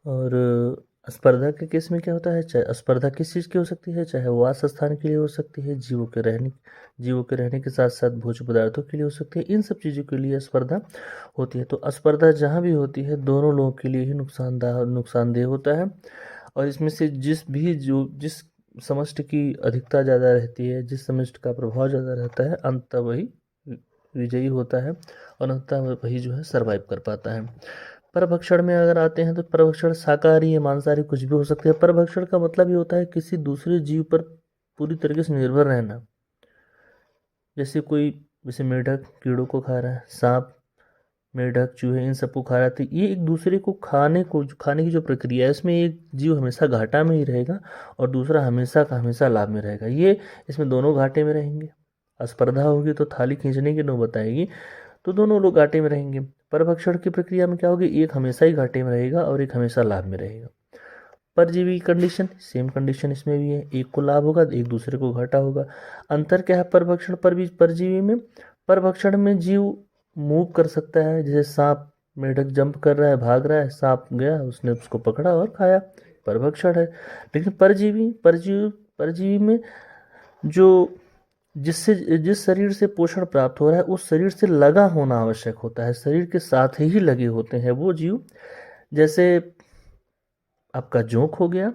और स्पर्धा के केस में क्या होता है, चाहे स्पर्धा किस चीज़ की हो सकती है, चाहे वो वास स्थान के लिए हो सकती है, जीवों के रहने के साथ साथ भोज्य पदार्थों के लिए हो सकती है। इन सब चीज़ों के लिए स्पर्धा होती है। तो स्पर्धा जहाँ भी होती है दोनों लोगों के लिए ही नुकसानदेह होता है। और इसमें से जिस समष्टि की अधिकता ज़्यादा रहती है, जिस समष्टि का प्रभाव ज़्यादा रहता है, अंततः वही विजयी होता है और अंततः वही जो है सरवाइव कर पाता है। परभक्षण में अगर आते हैं तो परभक्षण शाकाहारी या मांसाहारी कुछ भी हो सकते हैं। परभक्षण का मतलब ये होता है किसी दूसरे जीव पर पूरी तरीके से निर्भर रहना। जैसे मेढक कीड़ों को खा रहा है, सांप मेढक चूहे इन सबको खा रहा है, तो ये एक दूसरे को खाने की जो प्रक्रिया है इसमें एक जीव हमेशा घाटा में ही रहेगा और दूसरा हमेशा का हमेशा लाभ में रहेगा। ये इसमें दोनों घाटे में रहेंगे। स्पर्धा होगी तो थाली खींचने की नौबत आएगी, तो दोनों लोग घाटे में रहेंगे। परभक्षण की प्रक्रिया में क्या होगी, एक हमेशा ही घाटे में रहेगा और एक हमेशा लाभ में रहेगा। परजीवी कंडीशन, सेम कंडीशन इसमें भी है, एक को लाभ होगा एक दूसरे को घाटा होगा। अंतर क्या है परभक्षण परजीवी में, परभक्षण में जीव मूव कर सकता है, जैसे सांप मेढक जंप कर रहा है, भाग रहा है, सांप गया उसने उसको पकड़ा और खाया, परभक्षण है। लेकिन परजीवी में जो जिस शरीर से पोषण प्राप्त हो रहा है उस शरीर से लगा होना आवश्यक होता है, शरीर के साथ ही लगे होते हैं वो जीव। जैसे आपका जोंक हो गया,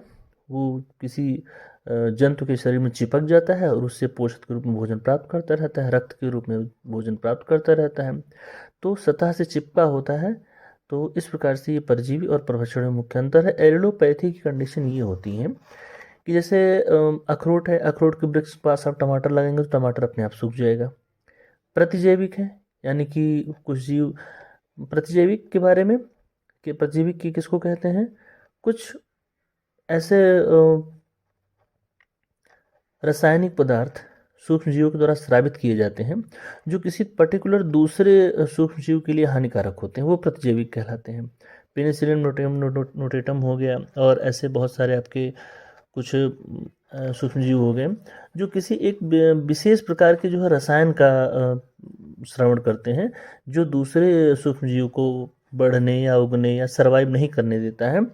वो किसी जंतु के शरीर में चिपक जाता है और उससे पोषक के रूप में भोजन प्राप्त करता रहता है, रक्त के रूप में भोजन प्राप्त करता रहता है, तो सतह से चिपका होता है। तो इस प्रकार से ये परजीवी और परभक्षण में मुख्य अंतर है। एरिडोपैथी की कंडीशन ये होती है कि जैसे अखरोट है, अखरोट के वृक्ष के पास आप टमाटर लगाएंगे तो टमाटर अपने आप सूख जाएगा। प्रतिजैविक है, यानी कि कुछ जीव प्रतिजैविक के बारे में, कि प्रतिजैविक की किसको कहते हैं, कुछ ऐसे रासायनिक पदार्थ सूक्ष्म जीवों के द्वारा स्रावित किए जाते हैं जो किसी पर्टिकुलर दूसरे सूक्ष्म जीव के लिए हानिकारक होते हैं, वो प्रतिजैविक कहलाते हैं। पेनिसिलिन नोटेटम हो गया और ऐसे बहुत सारे आपके कुछ सूक्ष्म जीव हो गए जो किसी एक विशेष प्रकार के जो है रसायन का श्रवण करते हैं, जो दूसरे सूक्ष्म जीव को बढ़ने या उगने या सरवाइव नहीं करने देता है।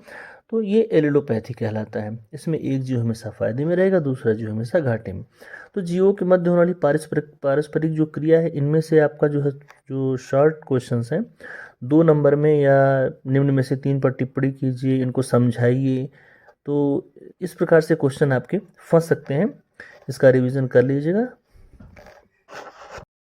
तो ये एलिलोपैथी कहलाता है। इसमें एक जीव हमेशा फायदे में रहेगा, दूसरा जीव हमेशा घाटे में। तो जीवों के मध्य होने वाली पारस्परिक जो क्रिया है, इनमें से आपका जो है जो शॉर्ट क्वेश्चंस हैं 2 नंबर में या निम्न में से 3 पर टिप्पणी कीजिए, इनको समझाइए। तो इस प्रकार से क्वेश्चन आपके फंस सकते हैं, इसका रिवीजन कर लीजिएगा।